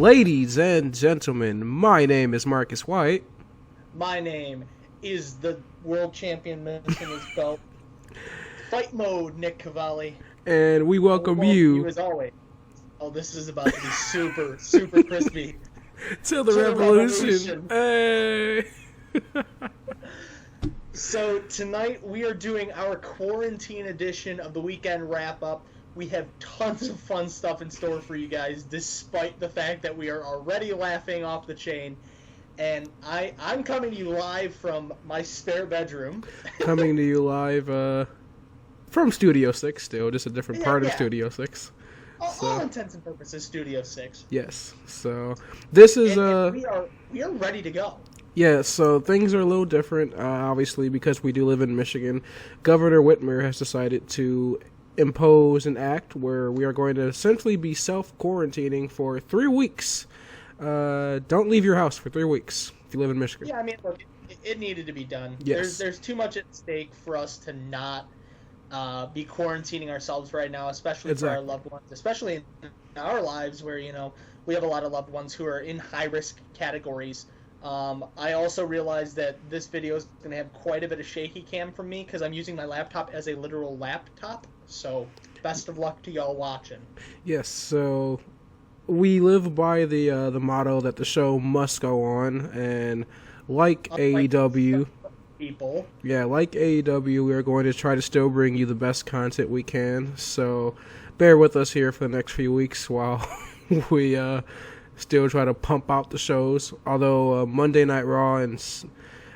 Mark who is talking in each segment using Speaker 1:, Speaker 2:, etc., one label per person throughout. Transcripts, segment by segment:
Speaker 1: Ladies and gentlemen, my name is Marcus Wyatt.
Speaker 2: My name is the world champion missing his belt. Fight mode, Nick Cavalli.
Speaker 1: And we welcome you
Speaker 2: as always. Oh, this is about to be super, super crispy.
Speaker 1: to the Wrevolution. Hey!
Speaker 2: So tonight we are doing our quarantine edition of the weekend wrap-up. We have tons of fun stuff in store for you guys, despite the fact that we are already laughing off the chain. And I'm coming to you live from my spare bedroom.
Speaker 1: Coming to you live from Studio 6 still, just a different part of Studio 6.
Speaker 2: All intents and purposes, Studio 6.
Speaker 1: Yes. So this is
Speaker 2: and we are ready to go.
Speaker 1: Yeah, so things are a little different, obviously, because we do live in Michigan. Governor Whitmer has decided to impose an act where we are going to essentially be self-quarantining for 3 weeks. Don't leave your house for 3 weeks if you live in Michigan.
Speaker 2: Yeah, I mean, look, it needed to be done.
Speaker 1: Yes.
Speaker 2: There's too much at stake for us to not be quarantining ourselves right now, especially for our loved ones, especially in our lives where, you know, we have a lot of loved ones who are in high-risk categories. I also realized that this video is going to have quite a bit of shaky cam from me because I'm using my laptop as a literal laptop. So, best of luck to y'all watching.
Speaker 1: Yes, so we live by the motto that the show must go on, and like AEW,
Speaker 2: people.
Speaker 1: Yeah, like AEW, we are going to try to still bring you the best content we can. So, bear with us here for the next few weeks while we still try to pump out the shows. Although Monday Night Raw and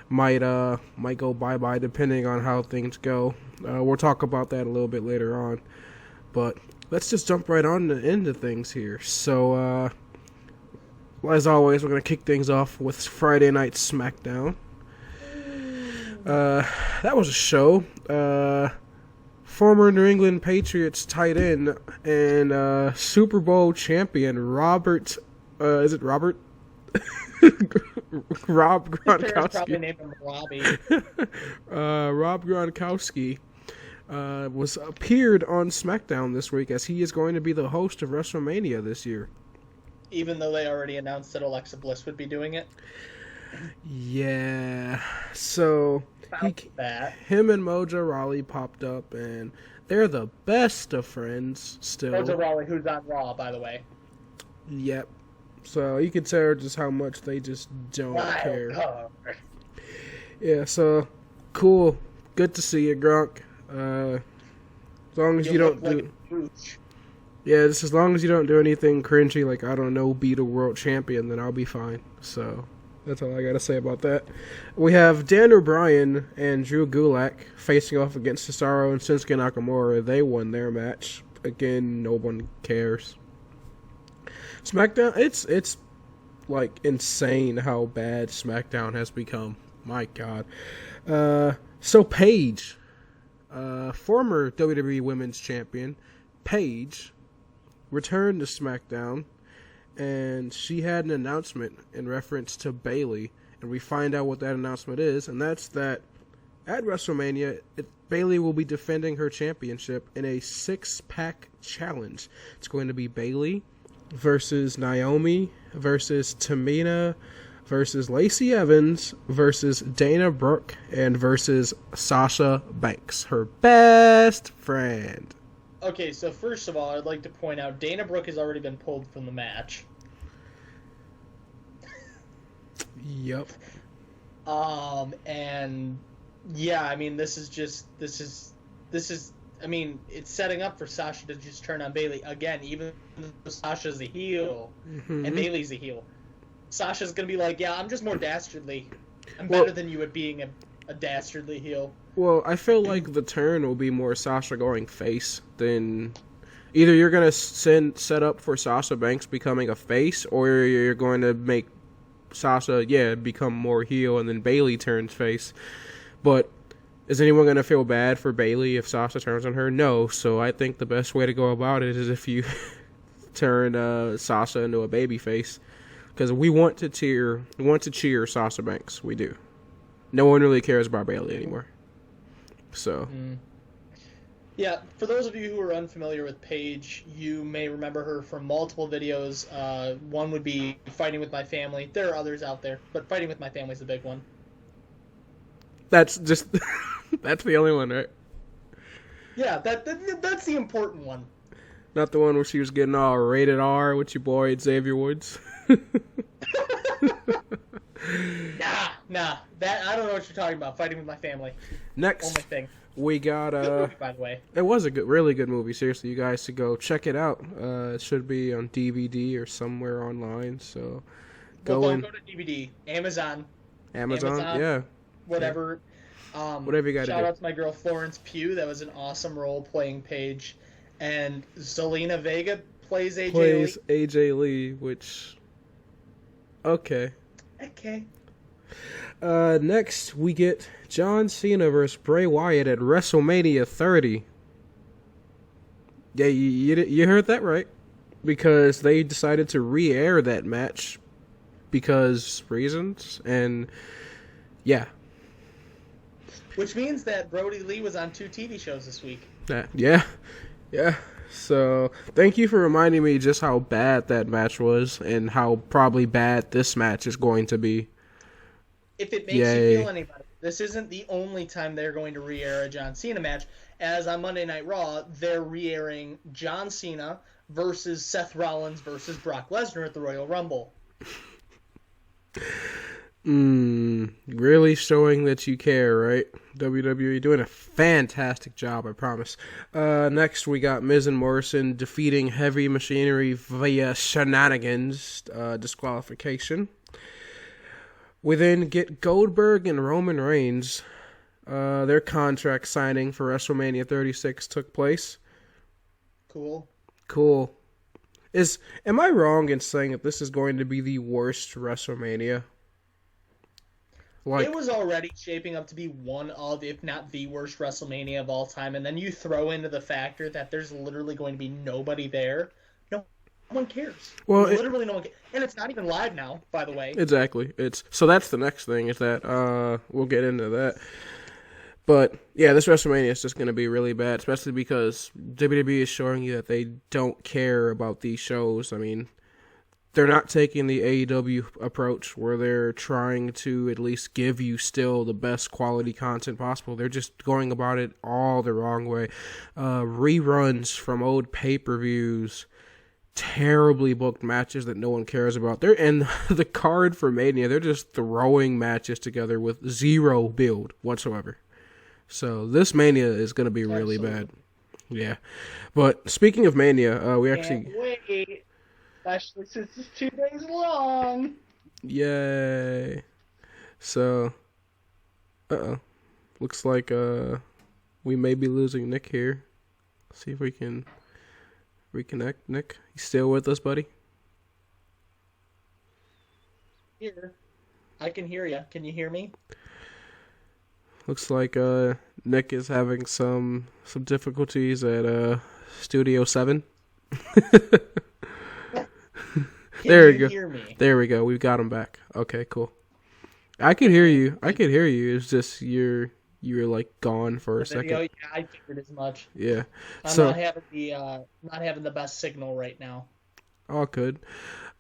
Speaker 1: might go bye-bye depending on how things go. We'll talk about that a little bit later on. But let's just jump right on into things here. So, as always, we're going to kick things off with Friday Night SmackDown. That was a show. Former New England Patriots tight end and Super Bowl champion Robert... is it Robert? Rob Gronkowski.
Speaker 2: Probably named him Robbie.
Speaker 1: Rob Gronkowski was appeared on SmackDown this week as he is going to be the host of Wrestlemania this year.
Speaker 2: Even though they already announced that Alexa Bliss would be doing it.
Speaker 1: Yeah. So him and Mojo Rawley popped up, and they're the best of friends still.
Speaker 2: Mojo Rawley, who's on Raw, by the way.
Speaker 1: Yep. So you can tell just how much they just don't care. Yeah, so cool. Good to see you, Gronk. As long as you don't do... Yeah, just as long as you don't do anything cringy, like, I don't know, beat a world champion, then I'll be fine. So, that's all I gotta say about that. We have Daniel Bryan and Drew Gulick facing off against Cesaro and Sinski Nakamura. They won their match. Again, no one cares. SmackDown, it's like insane how bad SmackDown has become. My God. So Paige, former WWE Women's Champion, Paige, returned to SmackDown, and she had an announcement in reference to Bayley, and we find out what that announcement is, and that's that at WrestleMania, Bayley will be defending her championship in a 6-pack challenge. It's going to be Bayley versus Naomi versus Tamina versus Lacey Evans versus Dana Brooke and versus Sasha Banks, her best friend.
Speaker 2: Okay, so first of all, I'd like to point out Dana Brooke has already been pulled from the match.
Speaker 1: Yep.
Speaker 2: And yeah, I mean, this is I mean, it's setting up for Sasha to just turn on Bayley again, even though Sasha's a heel and Bayley's a heel. Sasha's gonna be like, yeah, I'm just more dastardly. I'm better than you at being a dastardly heel.
Speaker 1: Well, I feel like the turn will be more Sasha going face than... Either you're going to set up for Sasha Banks becoming a face, or you're going to make Sasha, become more heel, and then Bayley turns face. But is anyone going to feel bad for Bayley if Sasha turns on her? No. So I think the best way to go about it is if you turn Sasha into a baby face. Because we want to cheer Sasha Banks. We do. No one really cares about Bayley anymore. So.
Speaker 2: Yeah, for those of you who are unfamiliar with Paige, you may remember her from multiple videos. One would be Fighting with My Family. There are others out there, but Fighting with My Family is the big one.
Speaker 1: That's just that's the only one, right?
Speaker 2: Yeah, that's the important one.
Speaker 1: Not the one where she was getting all rated R with your boy Xavier Woods.
Speaker 2: Nah. That I don't know what you're talking about. Fighting with My Family.
Speaker 1: Next,
Speaker 2: only thing.
Speaker 1: We got
Speaker 2: Good movie, by the way.
Speaker 1: It was a really good movie. Seriously, you guys should go check it out. It should be on DVD or somewhere online. So
Speaker 2: Don't go to DVD. Amazon,
Speaker 1: yeah.
Speaker 2: Whatever.
Speaker 1: Whatever you got to do.
Speaker 2: Shout out to my girl Florence Pugh. That was an awesome role playing Paige. And Zelina Vega plays AJ
Speaker 1: Lee, which okay. Next, we get John Cena versus Bray Wyatt at WrestleMania 30. Yeah, you heard that right. Because they decided to re-air that match because reasons, and yeah.
Speaker 2: Which means that Brody Lee was on 2 TV shows this week.
Speaker 1: Yeah. So, thank you for reminding me just how bad that match was and how probably bad this match is going to be.
Speaker 2: If it makes you feel any better, this isn't the only time they're going to re-air a John Cena match. As on Monday Night Raw, they're re-airing John Cena versus Seth Rollins versus Brock Lesnar at the Royal Rumble.
Speaker 1: Really showing that you care, right? WWE doing a fantastic job, I promise. Next, we got Miz and Morrison defeating Heavy Machinery via shenanigans, disqualification. We then get Goldberg and Roman Reigns. Their contract signing for WrestleMania 36 took place.
Speaker 2: Cool.
Speaker 1: Am I wrong in saying that this is going to be the worst WrestleMania?
Speaker 2: It was already shaping up to be one of, if not the worst WrestleMania of all time, and then you throw into the factor that there's literally going to be nobody there. No one cares. Well, literally no one cares. And it's not even live now, by the way.
Speaker 1: Exactly. So that's the next thing, is that we'll get into that. But, yeah, this WrestleMania is just going to be really bad, especially because WWE is showing you that they don't care about these shows. I mean, they're not taking the AEW approach where they're trying to at least give you still the best quality content possible. They're just going about it all the wrong way. Reruns from old pay-per-views, terribly booked matches that no one cares about. And the card for Mania, they're just throwing matches together with zero build whatsoever. So this Mania is going to be really bad. Yeah. But speaking of Mania, we actually...
Speaker 2: Can't wait. Especially since it's 2 days long.
Speaker 1: Yay. So, looks like we may be losing Nick here. See if we can reconnect. Nick, you still with us, buddy?
Speaker 2: Here. I can hear you. Can you hear me?
Speaker 1: Looks like Nick is having some difficulties at Studio 7. There we go.
Speaker 2: Hear me?
Speaker 1: There we go. We've got him back. Okay, cool. I can hear you. It's just you're like gone for a second.
Speaker 2: Yeah, I figured as much.
Speaker 1: Yeah.
Speaker 2: I'm not having the best signal right now.
Speaker 1: All good.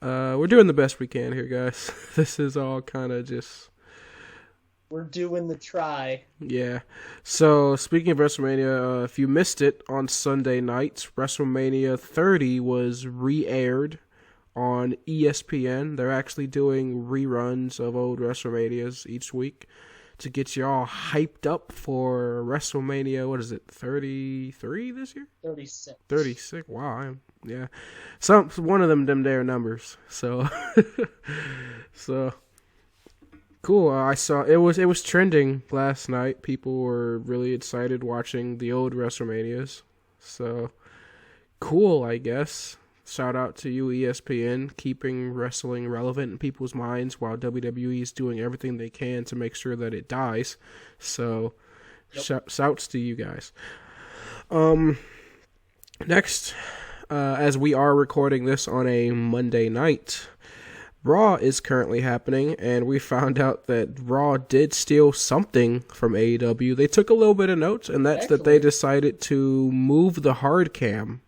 Speaker 1: We're doing the best we can here, guys. This is all kind of just...
Speaker 2: We're doing the try.
Speaker 1: Yeah. So, speaking of WrestleMania, if you missed it on Sunday night, WrestleMania 30 was re-aired on ESPN. They're actually doing reruns of old WrestleManias each week to get you all hyped up for WrestleMania. What is it, 33 this year?
Speaker 2: 36.
Speaker 1: 36. Wow. Yeah. One of them there numbers. So, cool. I saw it was trending last night. People were really excited watching the old WrestleManias. So, cool, I guess. Shout out to you, ESPN, keeping wrestling relevant in people's minds while WWE is doing everything they can to make sure that it dies. So, shouts to you guys. Next, as we are recording this on a Monday night, Raw is currently happening, and we found out that Raw did steal something from AEW. They took a little bit of notes, and that's that they decided to move the hard cam.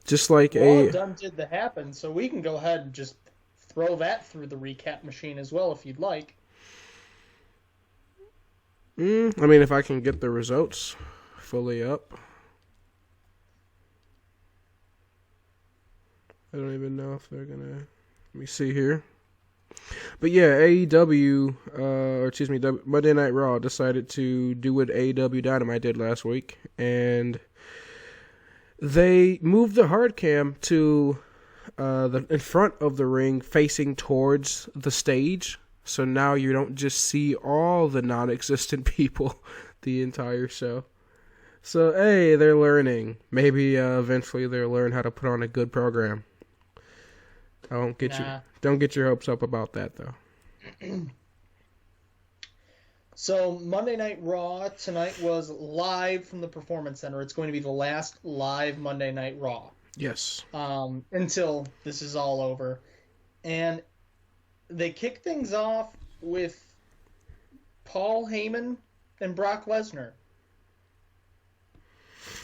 Speaker 1: Just like
Speaker 2: Raw done did the happen, so we can go ahead and just throw that through the recap machine as well if you'd like.
Speaker 1: I mean, if I can get the results fully up. I don't even know if they're gonna. Let me see here. But yeah, AEW, Monday Night Raw decided to do what AEW Dynamite did last week, and they moved the hard cam to in front of the ring, facing towards the stage. So now you don't just see all the non-existent people the entire show. So hey, they're learning. Maybe eventually they'll learn how to put on a good program. Don't get your hopes up about that though.
Speaker 2: So Monday Night Raw tonight was live from the Performance Center. It's going to be the last live Monday Night Raw.
Speaker 1: Yes.
Speaker 2: Until this is all over. And they kick things off with Paul Heyman and Brock Lesnar.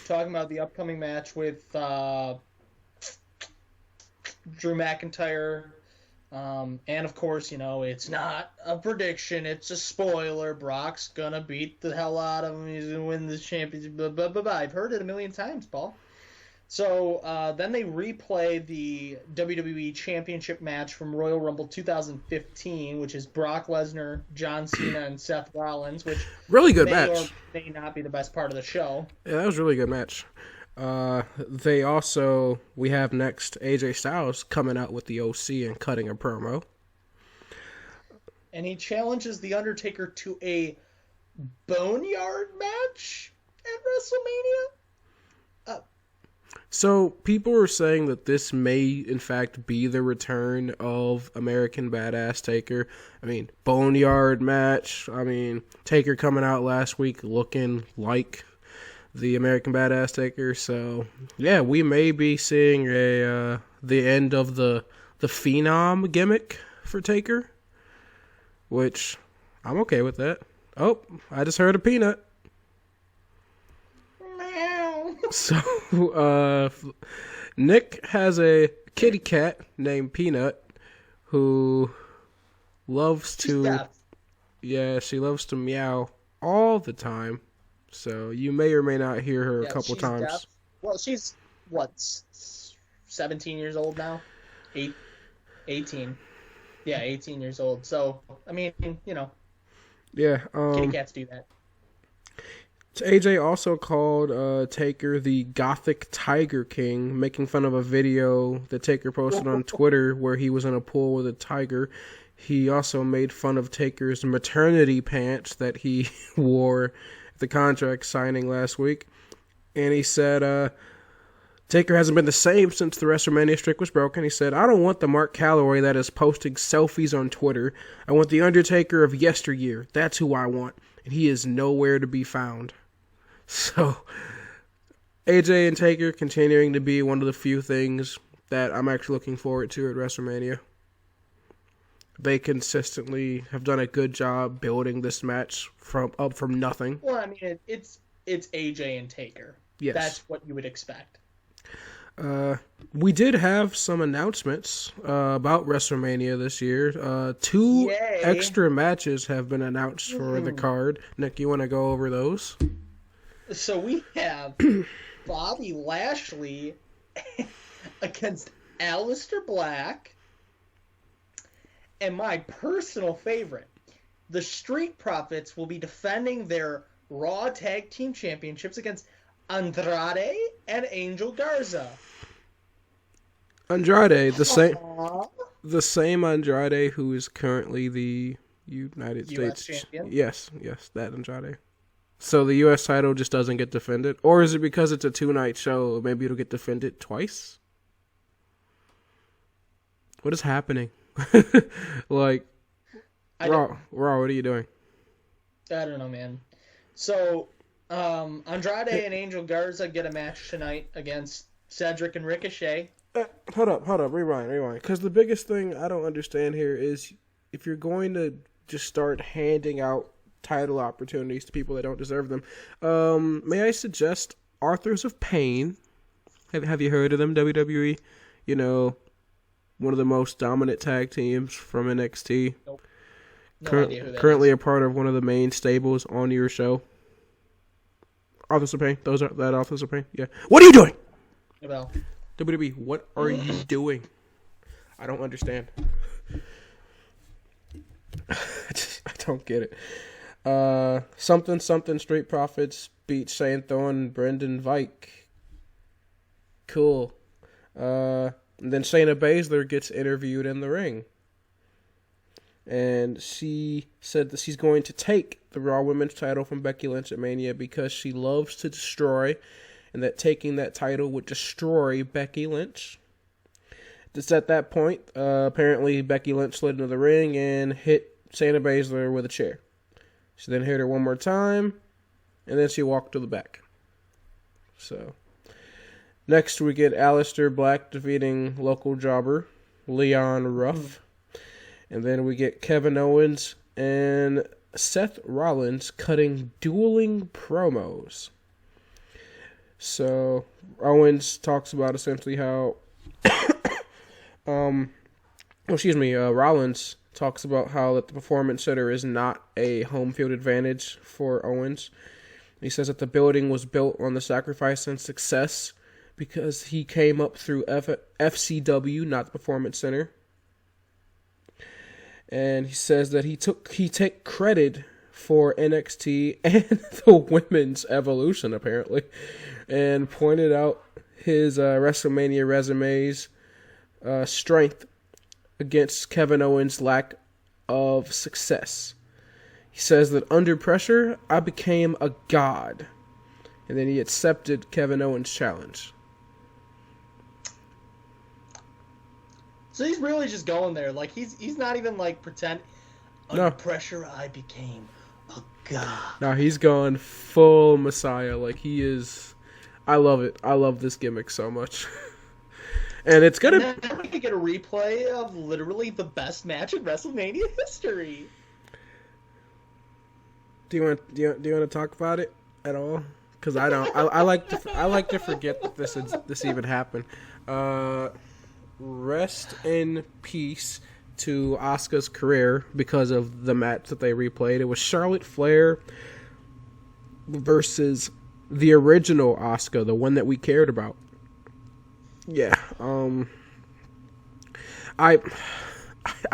Speaker 2: Talking about the upcoming match with Drew McIntyre. And of course, it's not a prediction, it's a spoiler. Brock's gonna beat the hell out of him. He's gonna win the championship. Blah, blah, blah, blah. I've heard it a million times, Paul. So then they replay the WWE Championship match from Royal Rumble 2015, which is Brock Lesnar, John Cena, and Seth Rollins, which
Speaker 1: really good match.
Speaker 2: Or may not be the best part of the show.
Speaker 1: Yeah, that was a really good match. We have next AJ Styles coming out with the OC and cutting a promo.
Speaker 2: And he challenges The Undertaker to a boneyard match at WrestleMania?
Speaker 1: So people are saying that this may, in fact, be the return of American Badass Taker. I mean, boneyard match. I mean, Taker coming out last week looking like the American Badass Taker. So, yeah, we may be seeing the end of the Phenom gimmick for Taker, which I'm okay with that. Oh, I just heard a peanut. So, Nick has a kitty cat named Peanut who loves to, she loves to meow all the time. So you may or may not hear her a couple times.
Speaker 2: Deaf. Well, she's, 17 years old now? 18. Yeah, 18 years old. So, I mean,
Speaker 1: Yeah.
Speaker 2: Kitty cats do that.
Speaker 1: AJ also called Taker the Gothic Tiger King, making fun of a video that Taker posted on Twitter where he was in a pool with a tiger. He also made fun of Taker's maternity pants that he wore at the contract signing last week. And he said, Taker hasn't been the same since the WrestleMania streak was broken. He said, I don't want the Mark Calloway that is posting selfies on Twitter. I want the Undertaker of yesteryear. That's who I want. And he is nowhere to be found. So, AJ and Taker continuing to be one of the few things that I'm actually looking forward to at WrestleMania. They consistently have done a good job building this match from nothing.
Speaker 2: Well, I mean, it's AJ and Taker.
Speaker 1: Yes.
Speaker 2: That's what you would expect.
Speaker 1: We did have some announcements about WrestleMania this year. 2 extra matches have been announced for the card. Nick, you want to go over those?
Speaker 2: So we have Bobby Lashley against Aleister Black, and my personal favorite, the Street Profits will be defending their Raw Tag Team Championships against Andrade and Angel Garza.
Speaker 1: Andrade, the same Andrade who is currently the United States
Speaker 2: champion.
Speaker 1: Yes, that Andrade. So the U.S. title just doesn't get defended? Or is it because it's a 2-night show, maybe it'll get defended twice? What is happening? Raw, what are you doing?
Speaker 2: I don't know, man. So, Andrade and Angel Garza get a match tonight against Cedric and Ricochet.
Speaker 1: Hold up, rewind. Because the biggest thing I don't understand here is if you're going to just start handing out title opportunities to people that don't deserve them, may I suggest Authors of Pain? Have you heard of them, WWE? You know, one of the most dominant tag teams from NXT.
Speaker 2: Nope. No idea who that
Speaker 1: currently
Speaker 2: is.
Speaker 1: a part of one of the main stables on your show. Authors of Pain. That Authors of Pain. Yeah. What are you doing?
Speaker 2: Well,
Speaker 1: WWE, what are you doing? I don't understand. I don't get it. Something Street Profits beat Shane Thorne and Brendan Vike. Cool. And then Shayna Baszler gets interviewed in the ring. And she said that she's going to take the Raw Women's title from Becky Lynch at Mania because she loves to destroy, and that taking that title would destroy Becky Lynch. Just at that point, apparently Becky Lynch slid into the ring and hit Shayna Baszler with a chair. She then hit her one more time, and then she walked to the back. So, next we get Aleister Black defeating local jobber Leon Ruff. And then we get Kevin Owens and Seth Rollins cutting dueling promos. So, Owens talks about essentially how... Rollins talks about how that the Performance Center is not a home field advantage for Owens. He says that the building was built on the sacrifice and success because he came up through FCW, not the Performance Center. And he says that he take credit for NXT and the women's evolution, apparently, and pointed out his WrestleMania resume's strength against Kevin Owens' lack of success. He says that under pressure, I became a god. And then he accepted Kevin Owens' challenge.
Speaker 2: So he's really just going there. Like, he's not even, like, pretend. Under pressure, I became a god.
Speaker 1: No, he's going full Messiah. Like, he is... I love it. I love this gimmick so much. And it's gonna...
Speaker 2: And then we get a replay of literally the best match in WrestleMania history.
Speaker 1: Do you want to talk about it at all? Because I don't. I like to forget that this even happened. Rest in peace to Asuka's career because of the match that they replayed. It was Charlotte Flair versus the original Asuka, the one that we cared about. Yeah. I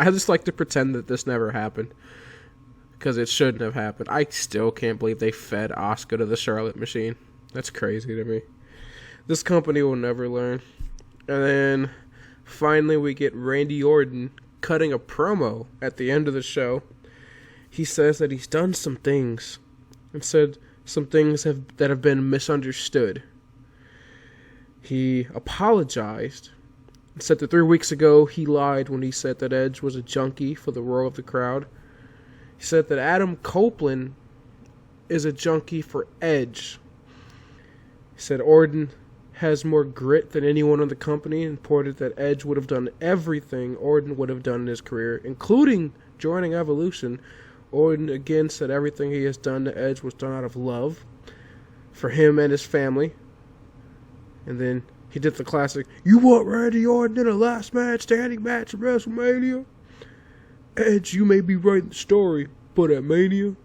Speaker 1: just like to pretend that this never happened because it shouldn't have happened. I still can't believe they fed Asuka to the Charlotte machine. That's crazy to me. This company will never learn. And then finally we get Randy Orton cutting a promo at the end of the show. He says that he's done some things and said some things that have been misunderstood. He apologized and said that 3 weeks ago he lied when he said that Edge was a junkie for the roar of the crowd. He said that Adam Copeland is a junkie for Edge. He said Orton has more grit than anyone in the company and reported that Edge would have done everything Orton would have done in his career, including joining Evolution. Orton again said everything he has done to Edge was done out of love for him and his family. And then he did the classic, "You want Randy Orton in a last man standing match at WrestleMania? Edge, you may be writing the story, but at Mania,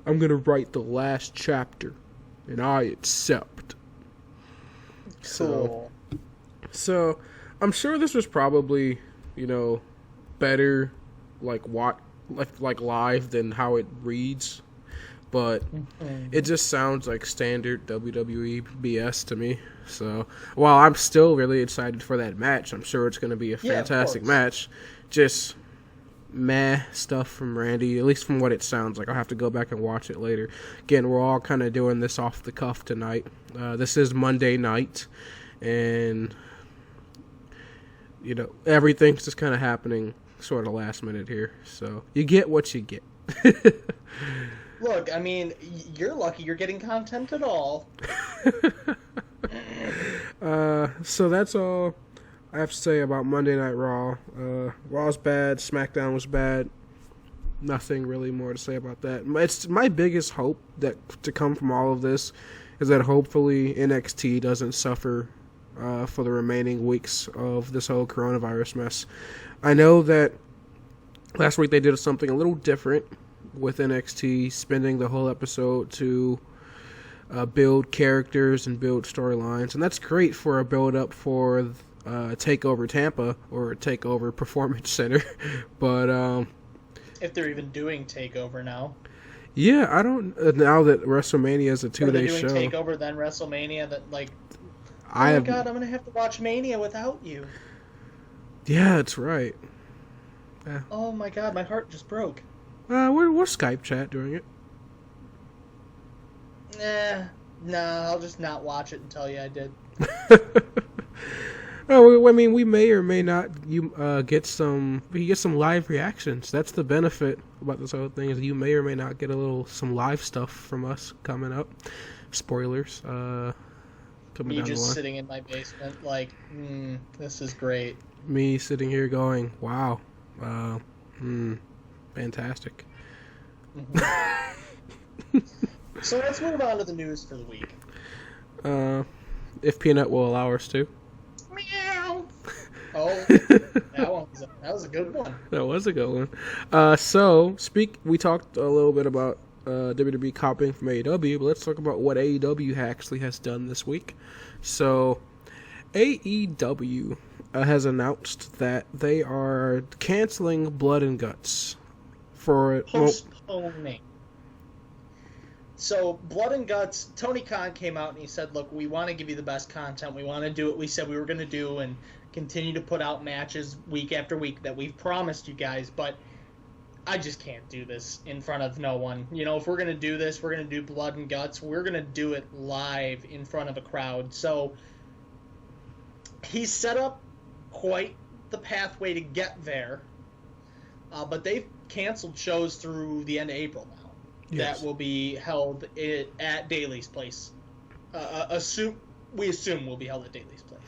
Speaker 1: I'm going to write the last chapter, and I accept."
Speaker 2: Cool.
Speaker 1: So I'm sure this was probably, better like live than how it reads. But it just sounds like standard WWE BS to me. So, while I'm still really excited for that match, I'm sure it's going to be a fantastic match. Just meh stuff from Randy, at least from what it sounds like. I'll have to go back and watch it later. Again, we're all kind of doing this off the cuff tonight. This is Monday night, and, everything's just kind of happening sort of last minute here. So, you get what you get.
Speaker 2: Look, I mean, you're lucky you're getting content at all.
Speaker 1: So that's all I have to say about Monday Night Raw. Raw's bad. SmackDown was bad. Nothing really more to say about that. It's my biggest hope that to come from all of this is that hopefully NXT doesn't suffer for the remaining weeks of this whole coronavirus mess. I know that last week they did something a little different with NXT, spending the whole episode to build characters and build storylines, and that's great for a build-up for TakeOver Tampa or TakeOver Performance Center, but
Speaker 2: if they're even doing TakeOver now.
Speaker 1: Yeah, I don't now that WrestleMania is a 2-day show.
Speaker 2: Are they doing TakeOver then WrestleMania? That God, I'm gonna have to watch Mania without you.
Speaker 1: Yeah, that's right. Yeah.
Speaker 2: Oh my God, my heart just broke.
Speaker 1: We're Skype chat doing it.
Speaker 2: Nah, I'll just not watch it and tell you I did.
Speaker 1: Oh, I mean, we may or may not get some live reactions. That's the benefit about this whole thing, is you may or may not get some live stuff from us coming up. Spoilers. Coming
Speaker 2: Me
Speaker 1: down
Speaker 2: just
Speaker 1: the line.
Speaker 2: sitting in my basement this is great.
Speaker 1: Me sitting here going, wow, fantastic.
Speaker 2: Mm-hmm. So let's move on to the news for the week.
Speaker 1: If Peanut will allow us to.
Speaker 2: Meow. Oh, that was a good one.
Speaker 1: That was a good one. We talked a little bit about WWE copying from AEW, but let's talk about what AEW actually has done this week. So, AEW has announced that they are canceling Blood and Guts for
Speaker 2: postponing. So, Blood and Guts, Tony Khan came out and he said, look, we want to give you the best content. We want to do what we said we were going to do and continue to put out matches week after week that we've promised you guys, but I just can't do this in front of no one. You know, if we're going to do this, we're going to do Blood and Guts, we're going to do it live in front of a crowd. So, he's set up quite the pathway to get there, but they've canceled shows through the end of April now. Yes. That will be held at Daly's place. We assume will be held at Daly's place.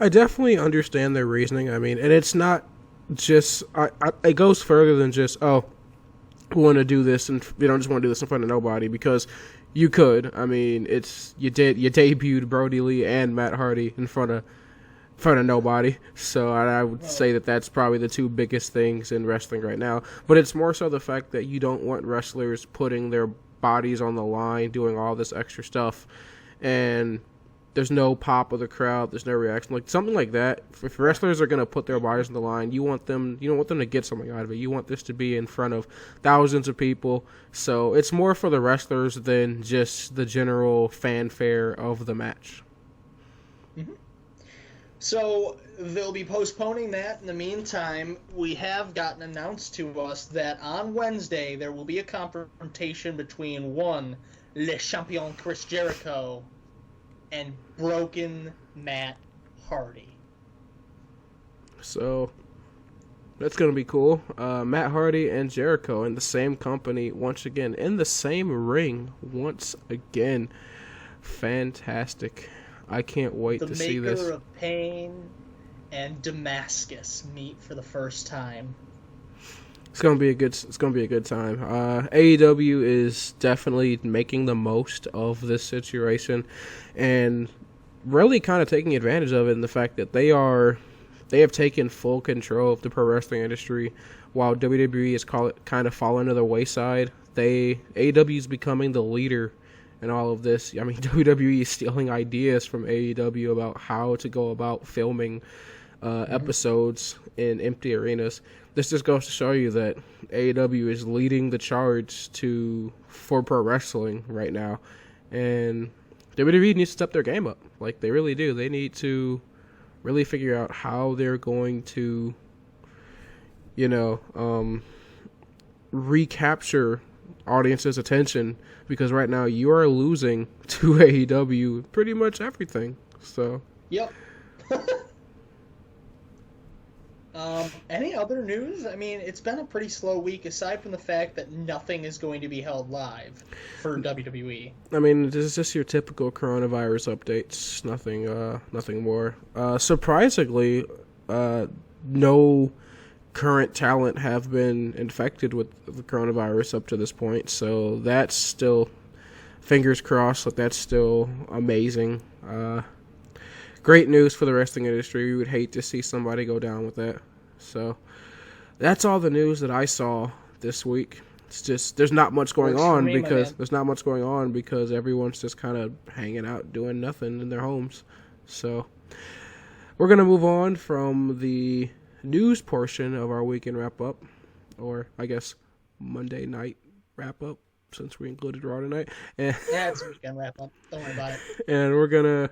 Speaker 1: I definitely understand their reasoning. I mean, and it's not just it goes further than just we want to do this and we don't just want to do this in front of nobody, because you could. I mean, you debuted Brody Lee and Matt Hardy in front of nobody, so I would say that that's probably the two biggest things in wrestling right now. But it's more so the fact that you don't want wrestlers putting their bodies on the line, doing all this extra stuff, and there's no pop of the crowd, there's no reaction, like something like that. If wrestlers are going to put their bodies on the line, you don't want them to get something out of it. You want this to be in front of thousands of people. So it's more for the wrestlers than just the general fanfare of the match.
Speaker 2: Mm-hmm. So they'll be postponing that. In the meantime, we have gotten announced to us that on Wednesday there will be a confrontation between Le Champion Chris Jericho and Broken Matt Hardy.
Speaker 1: So that's going to be cool. Matt Hardy and Jericho in the same company once again, in the same ring once again. Fantastic. I can't wait to see this.
Speaker 2: The maker of Pain and Damascus meet for the first time.
Speaker 1: It's gonna be a good time. AEW is definitely making the most of this situation, and really kind of taking advantage of it in the fact that they have taken full control of the pro wrestling industry, while WWE is kind of fallen to the wayside. AEW is becoming the leader in all of this. I mean, WWE is stealing ideas from AEW about how to go about filming episodes in empty arenas. This just goes to show you that AEW is leading the charge for pro wrestling right now, and WWE needs to step their game up. Like, they really do. They need to really figure out how they're going to, recapture audience's attention, because right now you are losing to AEW pretty much everything. So
Speaker 2: yep. Any other news? I mean, it's been a pretty slow week, aside from the fact that nothing is going to be held live for WWE.
Speaker 1: I mean, this is just your typical coronavirus updates. Nothing more. Surprisingly, no current talent have been infected with the coronavirus up to this point. So that's still, fingers crossed, that that's still amazing. Great news for the wrestling industry. We would hate to see somebody go down with that. So that's all the news that I saw this week. It's just there's not much going on because everyone's just kind of hanging out doing nothing in their homes. So we're gonna move on from the news portion of our weekend wrap up, or I guess Monday night wrap up, since we included Raw tonight.
Speaker 2: Yeah, it's a weekend wrap up. Don't worry about it.
Speaker 1: And we're gonna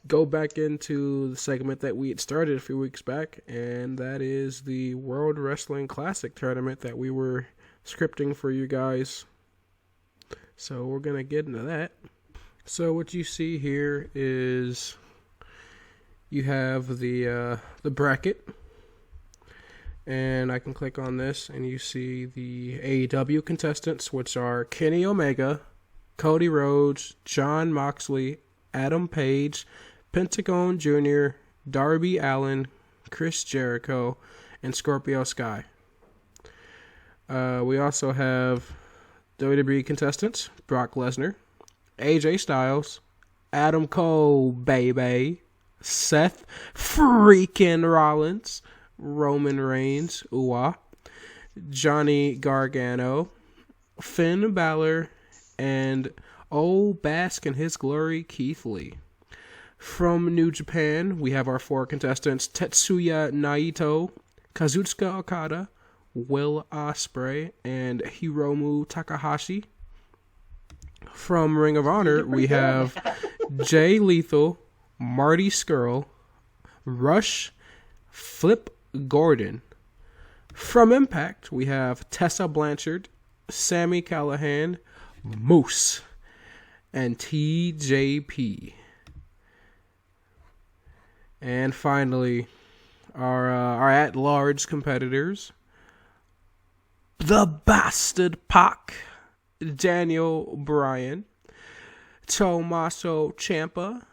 Speaker 1: go back into the segment that we had started a few weeks back, and that is the World Wrestling Classic tournament that we were scripting for you guys. So we're gonna get into that. So what you see here is you have the bracket, and I can click on this, and you see the AEW contestants, which are Kenny Omega, Cody Rhodes, Jon Moxley, Adam Page, Pentagon Jr., Darby Allin, Chris Jericho, and Scorpio Sky. We also have WWE contestants, Brock Lesnar, AJ Styles, Adam Cole, baby, Seth freaking Rollins, Roman Reigns, Johnny Gargano, Finn Balor, and bask in his glory, Keith Lee. From New Japan, we have our 4 contestants, Tetsuya Naito, Kazuchika Okada, Will Ospreay, and Hiromu Takahashi. From Ring of Honor, we have Jay Lethal, Marty Scurll, Rush, Flip Gordon. From Impact, we have Tessa Blanchard, Sami Callihan, Moose, and TJP. And finally, our at-large competitors, the Bastard Pac, Daniel Bryan, Tommaso Ciampa,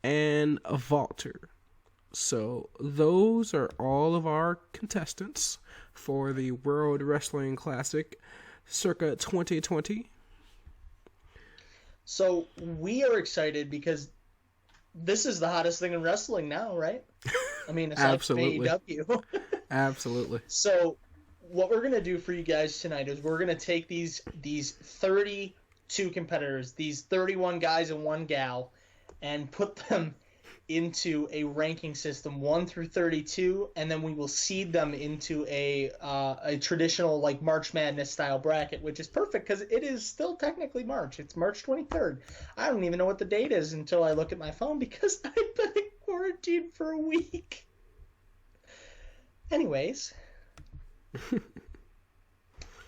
Speaker 1: and Walter. So those are all of our contestants for the World Wrestling Classic circa 2020.
Speaker 2: So we are excited because this is the hottest thing in wrestling now, right? I mean, aside
Speaker 1: Absolutely.
Speaker 2: from AEW.
Speaker 1: Absolutely.
Speaker 2: So what we're going to do for you guys tonight is we're going to take these 32 competitors, these 31 guys and one gal, and put them into a ranking system 1 through 32, and then we will seed them into a traditional like March Madness style bracket, which is perfect because it is still technically March. It's March 23rd. I don't even know what the date is until I look at my phone because I've been in quarantine for a week. Anyways,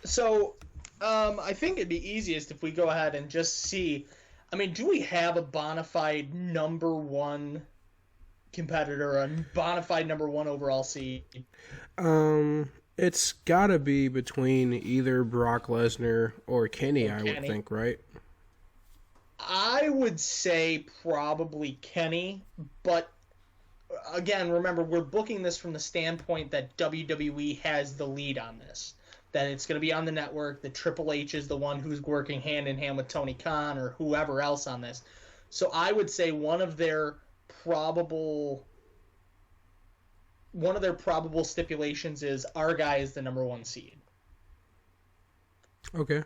Speaker 2: so I think it'd be easiest if we go ahead and just see. I mean, do we have a bona fide number 1 competitor, a bona fide number 1 overall seed?
Speaker 1: It's gotta be between either Brock Lesnar or Kenny, I would think, right?
Speaker 2: I would say probably Kenny, but again, remember, we're booking this from the standpoint that WWE has the lead on this. That it's going to be on the network, that Triple H is the one who's working hand in hand with Tony Khan or whoever else on this. So I would say one of their probable stipulations is our guy is the number 1 seed.
Speaker 1: Okay.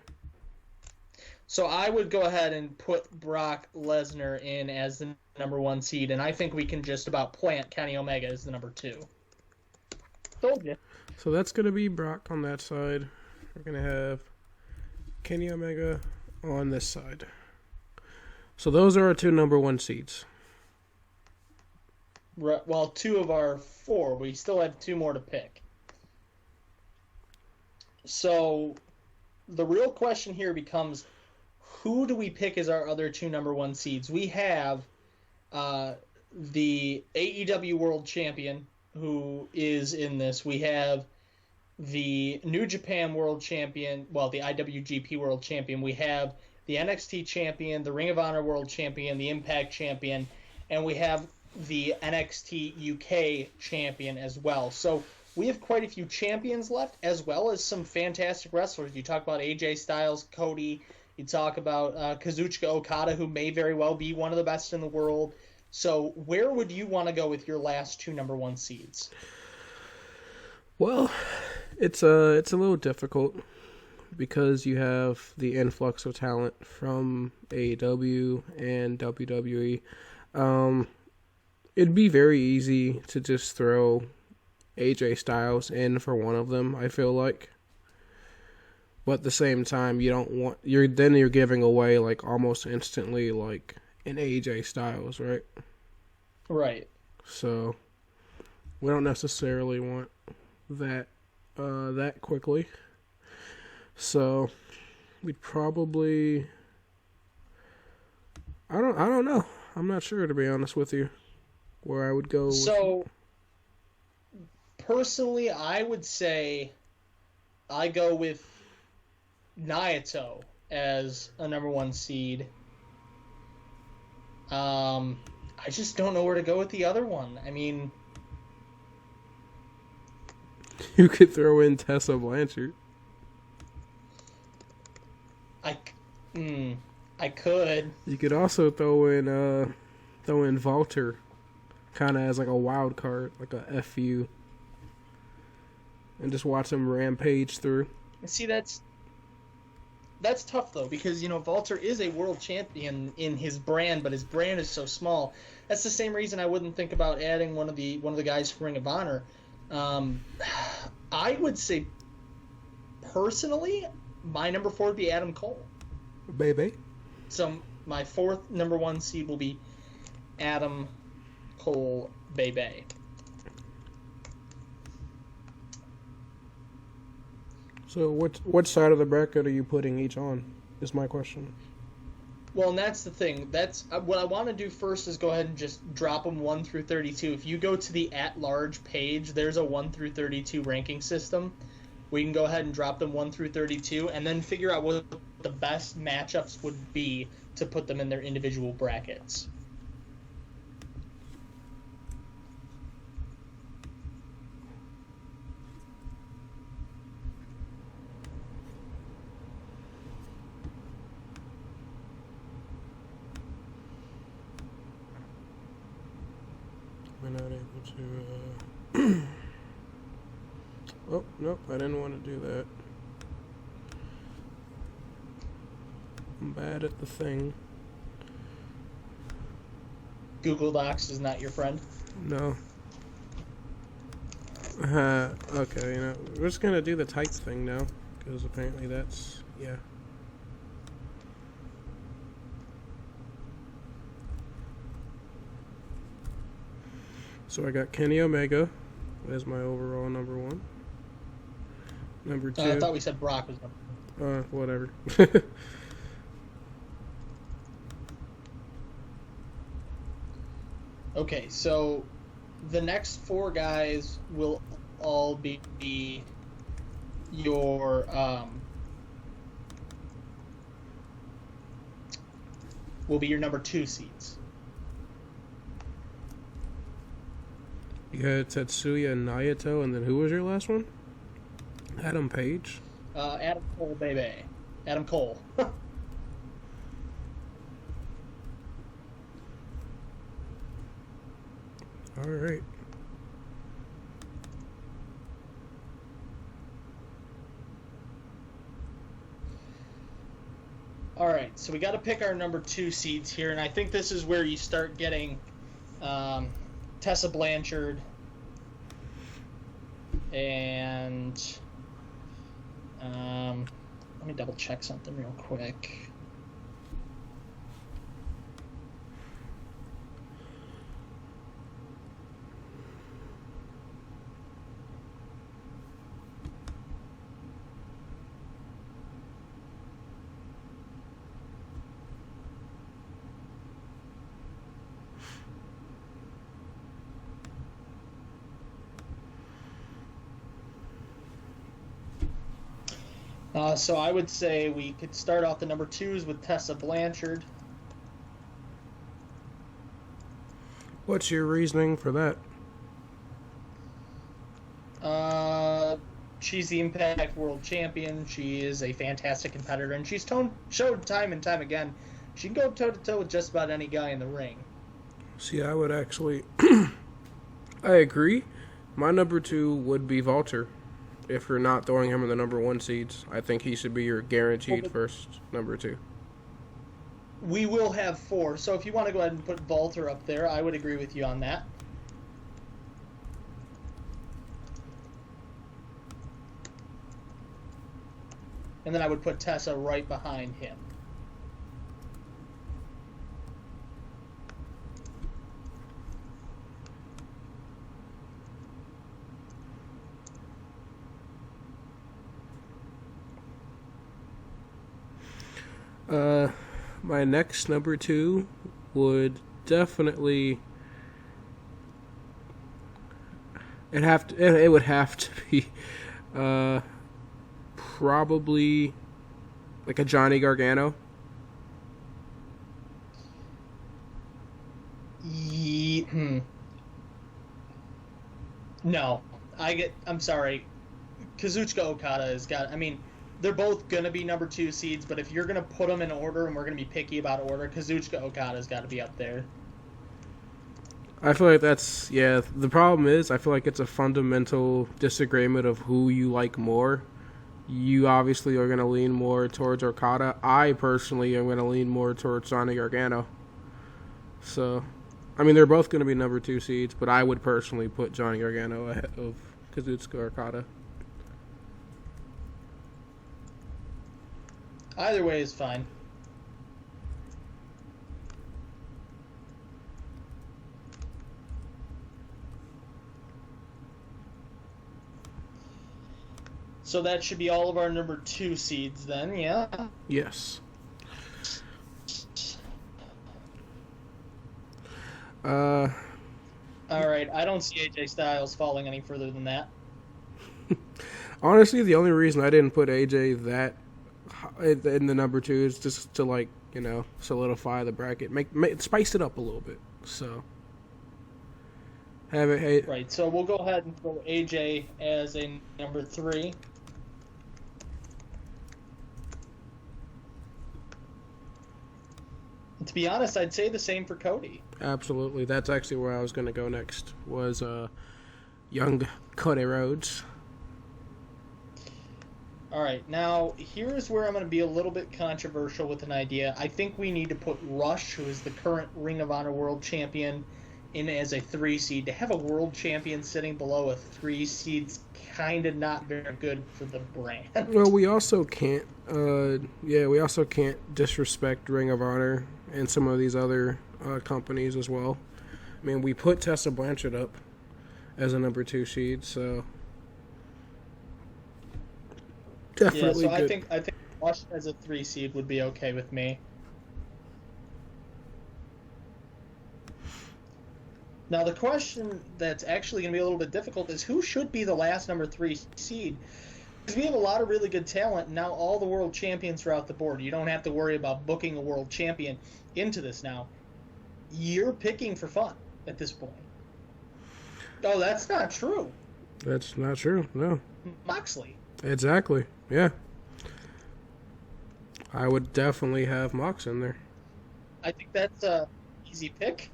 Speaker 2: So I would go ahead and put Brock Lesnar in as the number 1 seed, and I think we can just about plant Kenny Omega as the number 2. Told you.
Speaker 1: So that's going to be Brock on that side. We're going to have Kenny Omega on this side. So those are our 2 number 1 seeds.
Speaker 2: Right, well, 2 of our 4. We still have 2 more to pick. So the real question here becomes, who do we pick as our other 2 number 1 seeds? We have the AEW World Champion, who is in this. We have the New Japan World Champion, well, the IWGP World Champion. We have the NXT Champion, the Ring of Honor World Champion, the Impact Champion, and we have the NXT UK Champion as well. So we have quite a few champions left, as well as some fantastic wrestlers. You talk about AJ Styles, Cody. You talk about Kazuchika Okada, who may very well be one of the best in the world. So where would you want to go with your last two number one seeds?
Speaker 1: Well, it's a little difficult because you have the influx of talent from AEW and WWE. It'd be very easy to just throw AJ Styles in for one of them, I feel like. But at the same time, you're giving away like almost instantly like an AJ Styles, right?
Speaker 2: Right.
Speaker 1: So we don't necessarily want that quickly. So we'd probably I don't know. I'm not sure, to be honest with you, where I would go.
Speaker 2: So personally, I would say I go with Naito as a number one seed. I just don't know where to go with the other one. I mean,
Speaker 1: you could throw in Tessa Blanchard.
Speaker 2: I could.
Speaker 1: You could also throw in Walter, kind of as like a wild card, like a FU, and just watch him rampage through.
Speaker 2: See, that's tough though, because Walter is a world champion in his brand, but his brand is so small. That's the same reason I wouldn't think about adding one of the guys from Ring of Honor. I would say personally, my number 4 would be Adam Cole.
Speaker 1: Baby.
Speaker 2: So my 4th number 1 seed will be Adam Cole Baby.
Speaker 1: So what side of the bracket are you putting each on, is my question.
Speaker 2: Well, and that's the thing. That's what I want to do first is go ahead and just drop them 1 through 32. If you go to the at-large page, there's a 1 through 32 ranking system. We can go ahead and drop them 1 through 32 and then figure out what the best matchups would be to put them in their individual brackets.
Speaker 1: We're not able to... Oh, nope, I didn't want to do that. I'm bad at the thing.
Speaker 2: Google Docs is not your friend?
Speaker 1: No. Okay, we're just going to do the type thing now, because apparently that's... yeah. So I got Kenny Omega as my overall number 1. Number 2.
Speaker 2: I thought we said Brock was number 1.
Speaker 1: Whatever.
Speaker 2: Okay, so the next 4 guys will all be your number 2 seeds.
Speaker 1: You had Tetsuya Naito, and then who was your last one? Adam Page?
Speaker 2: Adam Cole, baby. Adam Cole.
Speaker 1: All right.
Speaker 2: All right, so we got to pick our number 2 seeds here, and I think this is where you start getting Tessa Blanchard and let me double check something real quick. So I would say we could start off the number 2s with Tessa Blanchard.
Speaker 1: What's your reasoning for that?
Speaker 2: She's the Impact World Champion. She is a fantastic competitor, and she's showed time and time again she can go toe-to-toe with just about any guy in the ring.
Speaker 1: See, I would actually... I agree. My number 2 would be Walter. If you're not throwing him in the number 1 seeds, I think he should be your guaranteed first number 2.
Speaker 2: We will have 4, so if you want to go ahead and put Walter up there, I would agree with you on that. And then I would put Tessa right behind him.
Speaker 1: My next number 2 would definitely... It would have to be... probably like a Johnny Gargano.
Speaker 2: No, I'm sorry. Kazuchika Okada has got. I mean, they're both gonna be number 2 seeds, but if you're gonna put them in order, and we're gonna be picky about order, Kazuchika Okada's got to be up there.
Speaker 1: I feel like that's The problem is, I feel like it's a fundamental disagreement of who you like more. You obviously are going to lean more towards Okada. I personally am going to lean more towards Johnny Gargano. So, I mean, they're both going to be number 2 seeds, but I would personally put Johnny Gargano ahead of Kazuchika Okada.
Speaker 2: Either way is fine. So that should be all of our number 2 seeds then, yeah?
Speaker 1: Yes. Alright,
Speaker 2: I don't see AJ Styles falling any further than that.
Speaker 1: Honestly, the only reason I didn't put AJ that in the number 2 is just to, like, you know, solidify the bracket. Spice it up a little bit, so...
Speaker 2: Right, so we'll go ahead and throw AJ as a number 3. To be honest, I'd say the same for Cody.
Speaker 1: Absolutely. That's actually where I was going to go next, was young Cody Rhodes.
Speaker 2: All right, now here's where I'm going to be a little bit controversial with an idea. I think we need to put Rush, who is the current Ring of Honor World Champion, in as a 3 seed. To have a world champion sitting below a 3 seed's kind of not very good for the brand.
Speaker 1: Well, we also can't disrespect Ring of Honor and some of these other companies as well. I mean, we put Tessa Blanchard up as a number 2 seed, so definitely
Speaker 2: yeah, so
Speaker 1: good.
Speaker 2: I think Rush as a 3 seed would be okay with me. Now, the question that's actually going to be a little bit difficult is who should be the last number 3 seed? Because we have a lot of really good talent, and now all the world champions are out the board. You don't have to worry about booking a world champion into this now. You're picking for fun at this point. Oh, that's not true.
Speaker 1: That's not true, no.
Speaker 2: Moxley.
Speaker 1: Exactly, yeah. I would definitely have Mox in there.
Speaker 2: I think that's an easy pick.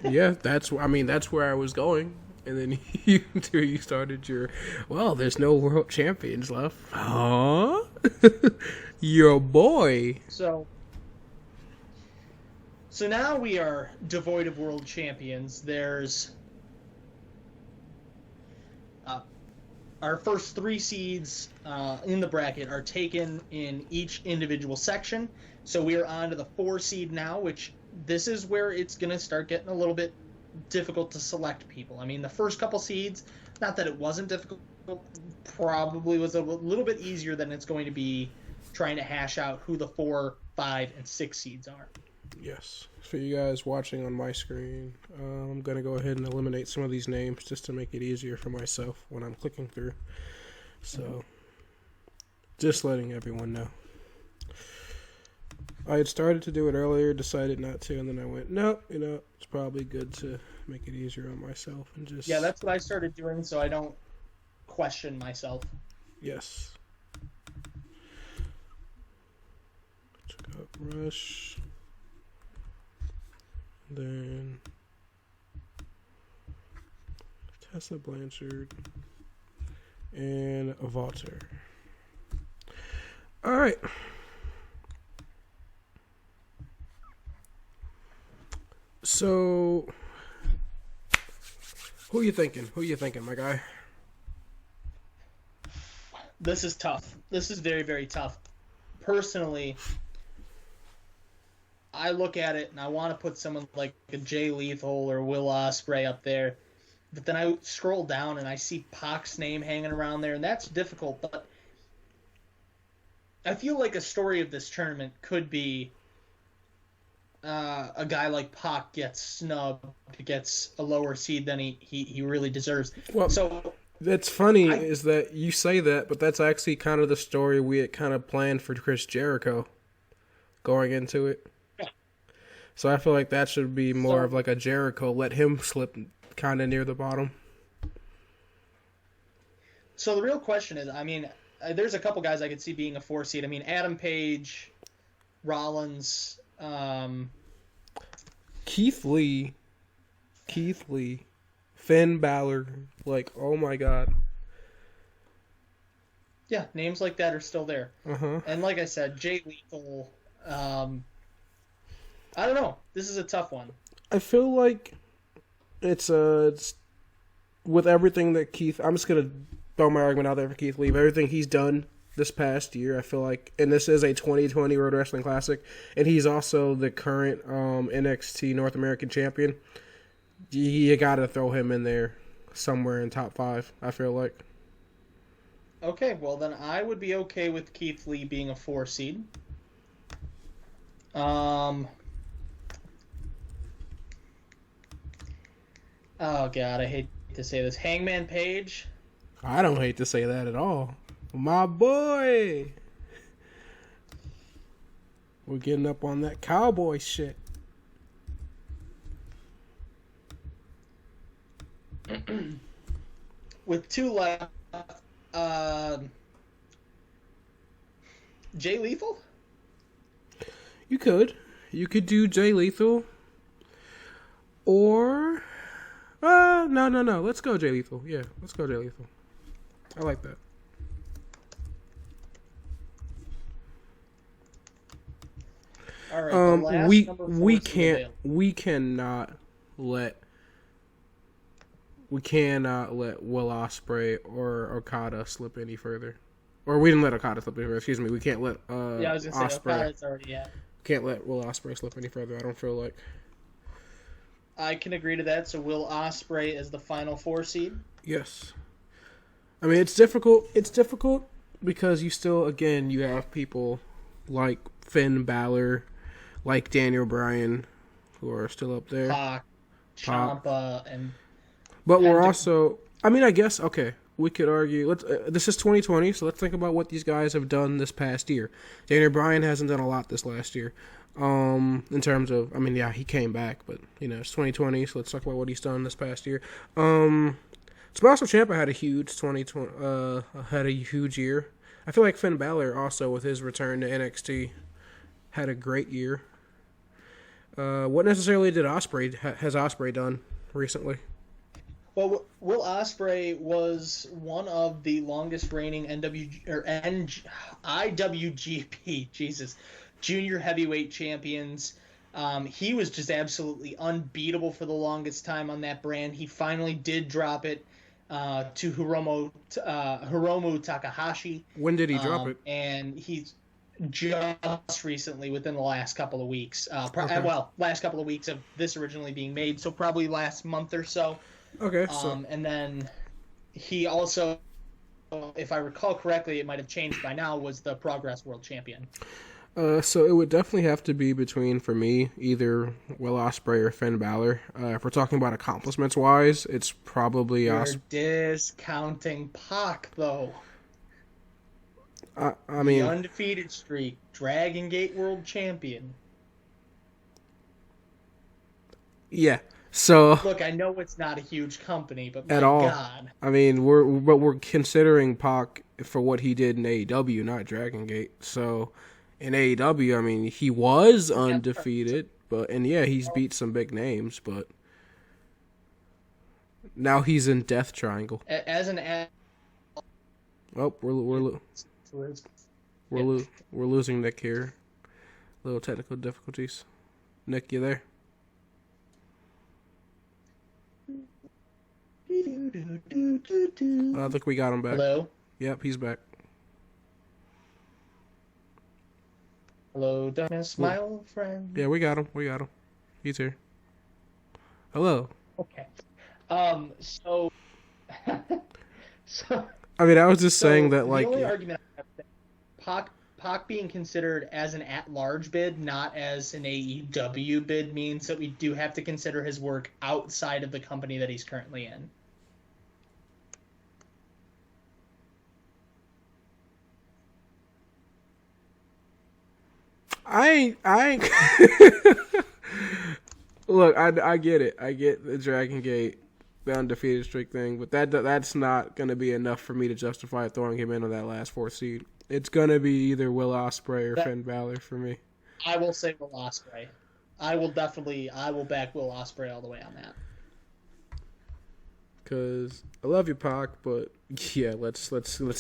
Speaker 1: Yeah, that's where I was going, and then you started your, well, there's no world champions left. Huh? Your boy.
Speaker 2: So now we are devoid of world champions. There's our first 3 seeds in the bracket are taken in each individual section. So we are on to the 4 seed now, which this is where it's going to start getting a little bit difficult to select people. I mean, the first couple seeds, not that it wasn't difficult, probably was a little bit easier than it's going to be trying to hash out who the 4, 5, and 6 seeds are.
Speaker 1: Yes. For you guys watching on my screen, I'm going to go ahead and eliminate some of these names just to make it easier for myself when I'm clicking through. So, Just letting everyone know. I had started to do it earlier, decided not to, and then I went, nope, it's probably good to make it easier on myself and just...
Speaker 2: Yeah, that's what I started doing so I don't question myself.
Speaker 1: Yes. Check out Rush. Then Tessa Blanchard and Walter. All right. So, who you thinking? My guy?
Speaker 2: This is tough. This is very, very tough. Personally, I look at it and I want to put someone like a Jay Lethal or Will Ospreay up there. But then I scroll down and I see Pac's name hanging around there, and that's difficult. But I feel like a story of this tournament could be a guy like Pac gets snubbed, gets a lower seed than he really deserves.
Speaker 1: Well, so that's funny is that you say that, but that's actually kind of the story we had kind of planned for Chris Jericho going into it. Yeah. So I feel like that should be more of like a Jericho, let him slip kind of near the bottom.
Speaker 2: So the real question is, I mean, there's a couple guys I could see being a 4 seed. I mean, Adam Page, Rollins,
Speaker 1: Keith Lee, Finn Balor, like, oh my God.
Speaker 2: Yeah, names like that are still there.
Speaker 1: Uh-huh.
Speaker 2: And like I said, Jay Lethal, I don't know. This is a tough one.
Speaker 1: I feel like it's with everything that Keith, I'm just going to throw my argument out there for Keith Lee, everything he's done this past year, I feel like, and this is a 2020 Road Wrestling Classic, and he's also the current NXT North American champion. You got to throw him in there somewhere in top 5, I feel like.
Speaker 2: Okay, well then I would be okay with Keith Lee being a 4 seed. Oh God, I hate to say this. Hangman Page?
Speaker 1: I don't hate to say that at all. My boy! We're getting up on that cowboy shit.
Speaker 2: With 2 left, Jay Lethal?
Speaker 1: You could do Jay Lethal. Or... No. Let's go Jay Lethal. Yeah, let's go Jay Lethal. I like that.
Speaker 2: All right.
Speaker 1: We cannot let Will Ospreay or Okada slip any further. Or we didn't let Okada slip any further. Excuse me. We can't let
Speaker 2: I was gonna say Okada's already
Speaker 1: Can't let Will Ospreay slip any further. I don't feel like.
Speaker 2: I can agree to that. So Will Ospreay is the final 4 seed?
Speaker 1: Yes. I mean, it's difficult. It's difficult because you still, again, you have people like Finn Balor, like Daniel Bryan, who are still up there.
Speaker 2: Pac, Ciampa, and...
Speaker 1: But we're also... I mean, I guess, okay, we could argue... this is 2020, so let's think about what these guys have done this past year. Daniel Bryan hasn't done a lot this last year. In terms of... I mean, yeah, he came back, but, it's 2020, so let's talk about what he's done this past year. Tommaso Ciampa had a huge 2020... had a huge year. I feel like Finn Balor also, with his return to NXT, had a great year. What necessarily has Ospreay done recently?
Speaker 2: Well, Will Ospreay was one of the longest reigning IWGP junior heavyweight champions. He was just absolutely unbeatable for the longest time on that brand. He finally did drop it to Hiromu Takahashi.
Speaker 1: When did he drop it?
Speaker 2: And he's just recently, within the last couple of weeks.
Speaker 1: Okay.
Speaker 2: Well, last couple of weeks of this originally being made, so probably last month or so.
Speaker 1: Okay.
Speaker 2: And then he also, if I recall correctly, it might have changed by now, was the Progress World Champion.
Speaker 1: So it would definitely have to be between, for me, either Will Ospreay or Finn Balor. If we're talking about accomplishments-wise, it's probably
Speaker 2: You're discounting Pac, though.
Speaker 1: I mean,
Speaker 2: the undefeated streak, Dragon Gate World Champion.
Speaker 1: Yeah. So
Speaker 2: look, I know it's not a huge company, but
Speaker 1: my God. I mean, we're considering Pac for what he did in AEW, not Dragon Gate. So in AEW, I mean, he was undefeated, and he's beat some big names, but now he's in Death Triangle. Oh, we're losing Nick here. Little technical difficulties. Nick, you there? I think we got him back.
Speaker 2: Hello?
Speaker 1: Yep, he's back.
Speaker 2: Hello, darkness, my old friend.
Speaker 1: Yeah, we got him. He's here. Hello.
Speaker 2: Okay. So
Speaker 1: I mean, I was just saying that, like,
Speaker 2: the only argument I have, Pac being considered as an at-large bid, not as an AEW bid, means that we do have to consider his work outside of the company that he's currently in.
Speaker 1: I Look, I get it. I get the Dragon Gate, the undefeated streak thing, but that's not going to be enough for me to justify throwing him in on that last 4th seed. It's going to be either Will Ospreay or Finn Balor for me.
Speaker 2: I will say Will Ospreay. I will back Will Ospreay all the way on that.
Speaker 1: Because I love you, Pac, but yeah, let's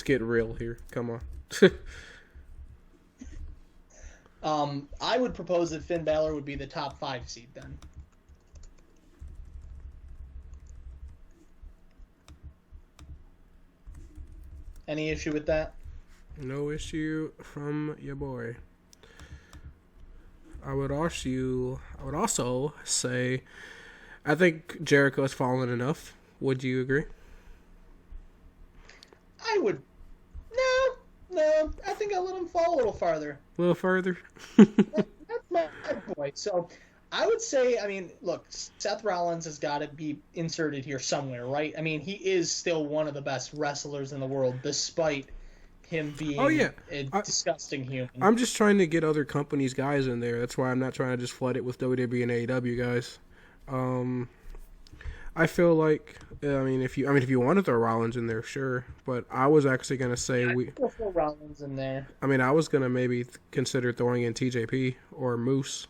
Speaker 1: get real here. Come
Speaker 2: on. I would propose that Finn Balor would be the top 5 seed then. Any issue with that?
Speaker 1: No issue from your boy. I would also say, I think Jericho has fallen enough. Would you agree?
Speaker 2: I would. No. I think I let him fall a little farther.
Speaker 1: A little further?
Speaker 2: That's my boy. So, I would say, I mean, look, Seth Rollins has got to be inserted here somewhere, right? I mean, he is still one of the best wrestlers in the world, despite him being a disgusting human.
Speaker 1: I'm just trying to get other companies' guys in there. That's why I'm not trying to just flood it with WWE and AEW guys. I feel like, if you want to throw Rollins in there, sure. But I was actually gonna say
Speaker 2: I'll throw Rollins in there.
Speaker 1: I mean, I was gonna maybe consider throwing in TJP or Moose.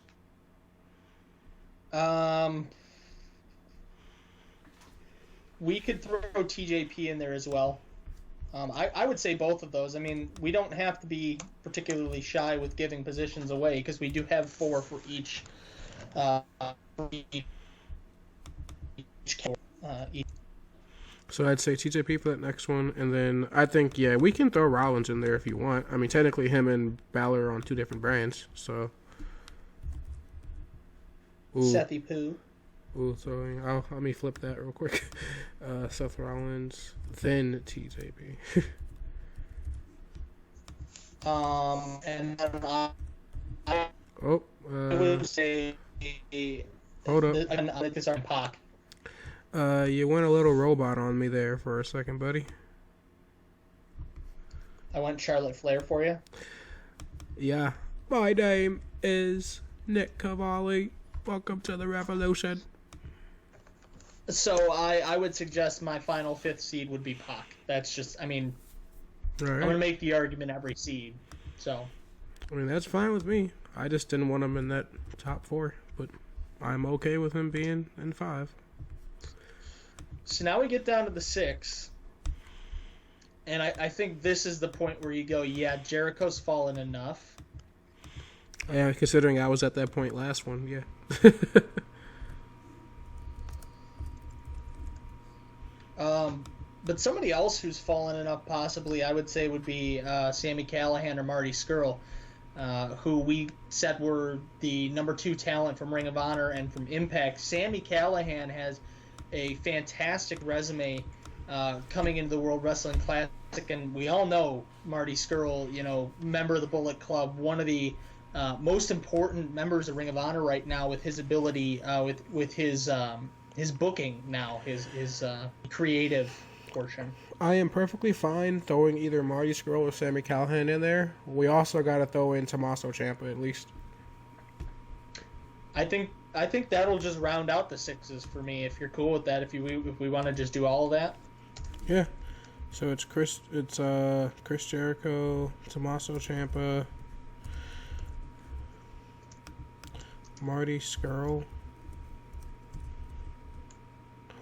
Speaker 2: We could throw TJP in there as well. I would say both of those. I mean, we don't have to be particularly shy with giving positions away because we do have 4 for each.
Speaker 1: So I'd say TJP for that next one, and then I think we can throw Rollins in there if you want. I mean, technically him and Balor are on 2 different brands, so.
Speaker 2: Sethy poo.
Speaker 1: Ooh, so let me flip that real quick. Seth Rollins, then TJP.
Speaker 2: And then I would say.
Speaker 1: Hold up.
Speaker 2: I like this on Pac.
Speaker 1: You went a little robot on me there for a second, buddy.
Speaker 2: I went Charlotte Flair for you.
Speaker 1: Yeah. My name is Nick Cavalli. Welcome to the Wrevolution.
Speaker 2: So I would suggest my final 5th seed would be Pac. That's just,
Speaker 1: right.
Speaker 2: I'm going to make the argument every seed. So.
Speaker 1: I mean, that's fine with me. I just didn't want him in that top 4, but I'm okay with him being in 5.
Speaker 2: So now we get down to the 6. And I think this is the point where you go, Jericho's fallen enough.
Speaker 1: Yeah, considering I was at that point last one, yeah.
Speaker 2: But somebody else who's fallen enough, possibly, I would say, would be Sami Callihan or Marty Scurll, who we said were the number 2 talent from Ring of Honor and from Impact. Sami Callihan has a fantastic resume coming into the World Wrestling Classic, and we all know Marty Scurll, member of the Bullet Club, one of the most important members of Ring of Honor right now, with his ability, with his booking now, his creative portion.
Speaker 1: I am perfectly fine throwing either Marty Scurll or Sami Callihan in there. We also got to throw in Tommaso Ciampa at least.
Speaker 2: I think that'll just round out the 6s for me. If you're cool with that, if we want to just do all of that.
Speaker 1: Yeah. So it's Chris Jericho, Tommaso Ciampa, Marty Scurll.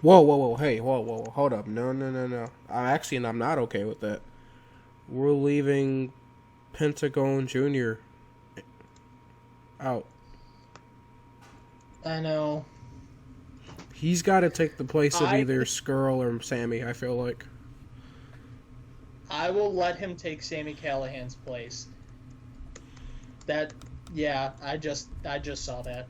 Speaker 1: Whoa, hey, whoa, hold up. No. I'm not okay with that. We're leaving Pentagon Jr. out.
Speaker 2: I know.
Speaker 1: He's got to take the place of either Scurll or Sammy, I feel like.
Speaker 2: I will let him take Sami Callihan's place. I just saw that.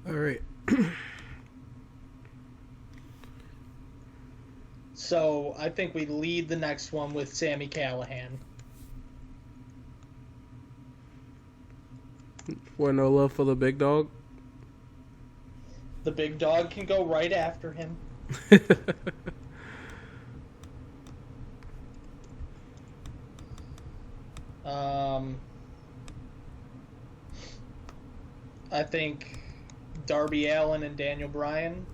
Speaker 1: All right.
Speaker 2: So I think we lead the next one with Sami Callihan.
Speaker 1: What, no love for the big dog?
Speaker 2: The big dog can go right after him. I think Darby Allin and Daniel Bryan.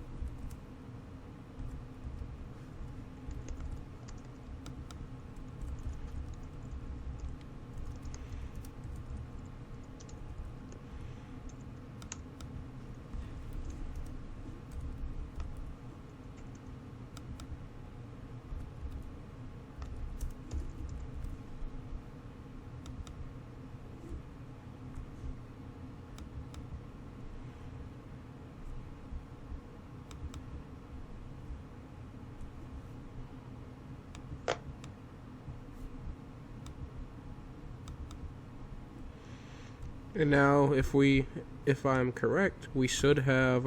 Speaker 1: And now, if I'm correct, we should have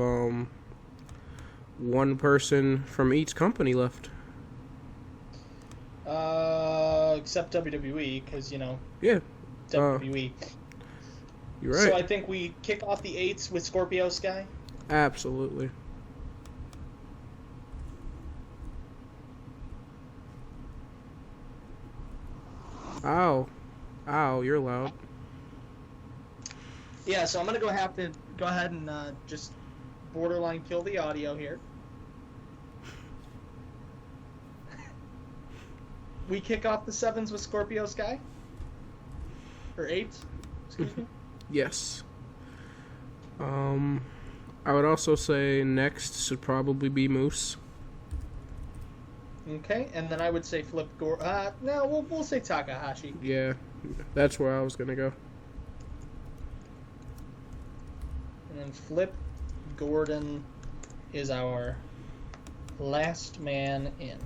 Speaker 1: one person from each company left.
Speaker 2: Except WWE, because
Speaker 1: Yeah.
Speaker 2: WWE.
Speaker 1: You're right.
Speaker 2: So I think we kick off the 8s with Scorpio Sky.
Speaker 1: Absolutely. Ow, you're loud.
Speaker 2: Yeah, so I'm going to have to go ahead and just borderline kill the audio here. We kick off the 7s with Scorpio Sky? Or 8s? Excuse me?
Speaker 1: Yes. I would also say next should probably be Moose.
Speaker 2: Okay, and then I would say Flip Gordon. No, we'll say Takahashi.
Speaker 1: Yeah, that's where I was going to go.
Speaker 2: And then Flip Gordon is our last man in.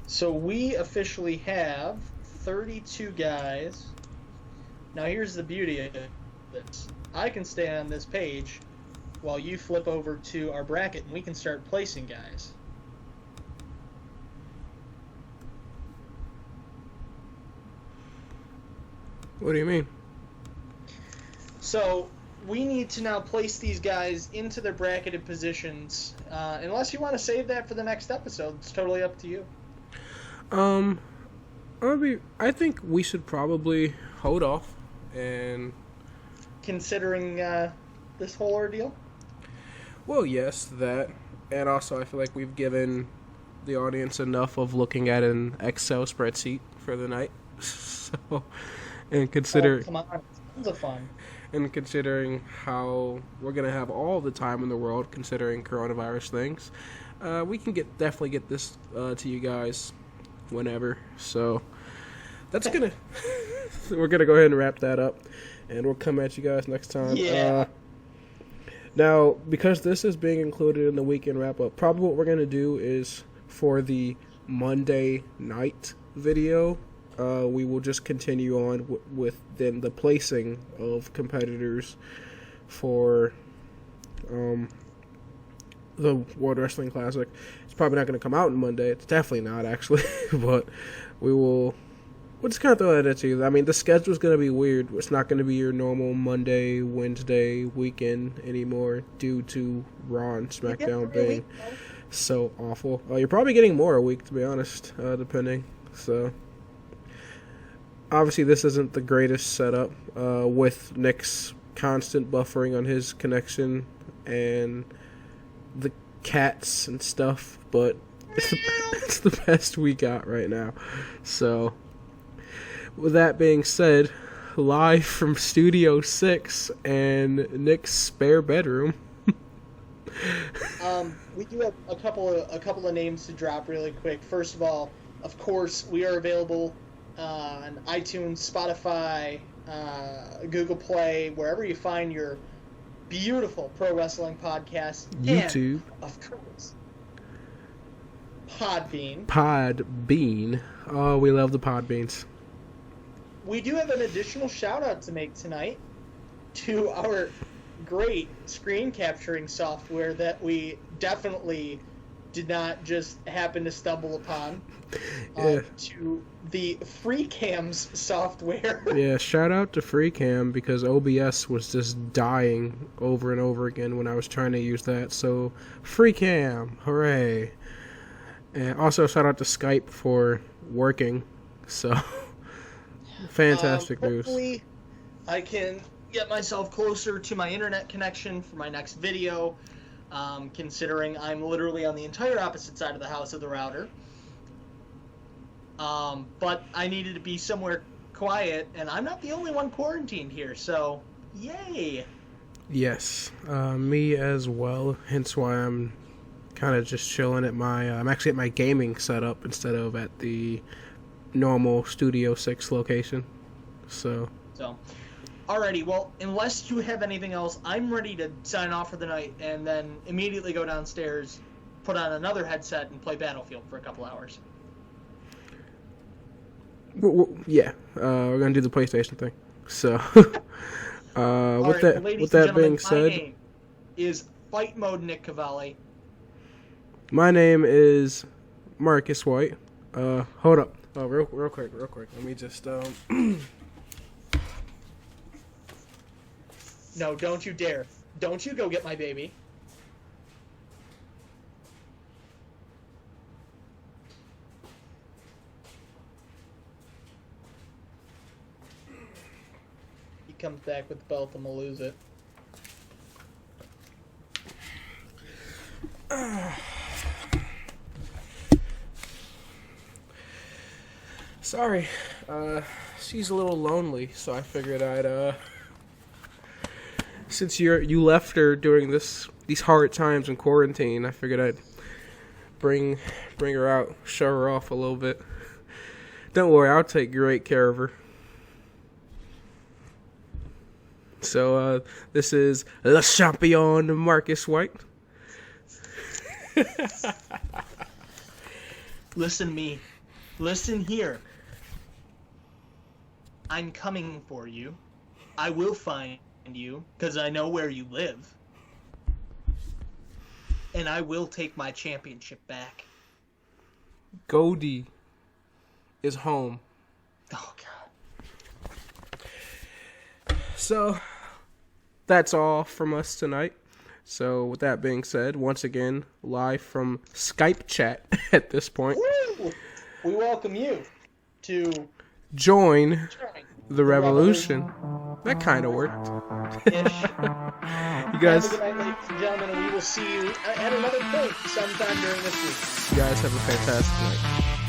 Speaker 2: So we officially have 32 guys. Now here's the beauty of this. I can stay on this page while you flip over to our bracket and we can start placing guys.
Speaker 1: What do you mean?
Speaker 2: So we need to now place these guys into their bracketed positions. Unless you want to save that for the next episode, it's totally up to you.
Speaker 1: I think we should probably hold off and
Speaker 2: considering this whole ordeal.
Speaker 1: Well, yes, that, and also I feel like we've given the audience enough of looking at an Excel spreadsheet for the night. So, and
Speaker 2: come on, tons of fun.
Speaker 1: And considering how we're gonna have all the time in the world, considering coronavirus things, we can definitely get this to you guys whenever. So that's we're gonna go ahead and wrap that up, and we'll come at you guys next time.
Speaker 2: Yeah.
Speaker 1: Now, because this is being included in the weekend wrap up, probably what we're gonna do is for the Monday night video, we will just continue on with then the placing of competitors for the World Wrestling Classic. It's probably not going to come out on Monday. It's definitely not, actually. But we'll just kind of throw that at you. I mean, the schedule's going to be weird. It's not going to be your normal Monday, Wednesday weekend anymore due to Raw and SmackDown being so awful. You're probably getting more a week, to be honest, depending. So, obviously, this isn't the greatest setup with Nick's constant buffering on his connection and the cats and stuff, but it's the best we got right now. So, with that being said, live from Studio 6 and Nick's spare bedroom.
Speaker 2: We do have a couple of names to drop really quick. First of all, of course, we are available on iTunes, Spotify, Google Play, wherever you find your beautiful pro wrestling podcast.
Speaker 1: YouTube.
Speaker 2: And, of course, Podbean.
Speaker 1: Podbean. Oh, we love the Podbeans.
Speaker 2: We do have an additional shout-out to make tonight to our great screen capturing software that we definitely did not just happen to stumble upon. To the FreeCams software. Yeah,
Speaker 1: shout out to FreeCam because OBS was just dying over and over again when I was trying to use that. So, FreeCam, hooray. And also shout out to Skype for working. So, fantastic news.
Speaker 2: Hopefully I can get myself closer to my internet connection for my next video, considering I'm literally on the entire opposite side of the house of the router. But I needed to be somewhere quiet, and I'm not the only one quarantined here, so yay!
Speaker 1: Yes, me as well, hence why I'm kind of just chilling at my, I'm actually at my gaming setup instead of at the normal Studio 6 location, so.
Speaker 2: Alrighty, well, unless you have anything else, I'm ready to sign off for the night, and then immediately go downstairs, put on another headset, and play Battlefield for a couple hours.
Speaker 1: Yeah, we're gonna do the PlayStation thing. So, with that being said, my name
Speaker 2: is Fight Mode Nick Cavalli.
Speaker 1: My name is Marcus White. Hold up, real quick. Let me just
Speaker 2: No, don't you dare! Don't you go get my baby. Comes back with the belt, I'm gonna lose it.
Speaker 1: Sorry, she's a little lonely, so I figured I'd since you left her during these hard times in quarantine, I figured I'd bring her out, show her off a little bit. Don't worry, I'll take great care of her. So, this is Le Champion Marcus White.
Speaker 2: Listen to me. Listen here. I'm coming for you. I will find you, because I know where you live. And I will take my championship back.
Speaker 1: Goldie is home.
Speaker 2: Oh, God.
Speaker 1: So, that's all from us tonight. So, with that being said, once again, live from Skype chat at this point.
Speaker 2: Woo! We welcome you to
Speaker 1: join the Wrevolution. That kind of worked.
Speaker 2: Ish.
Speaker 1: You guys,
Speaker 2: have a good night, ladies and gentlemen, and we will see you at another point sometime during this week.
Speaker 1: You guys have a fantastic night.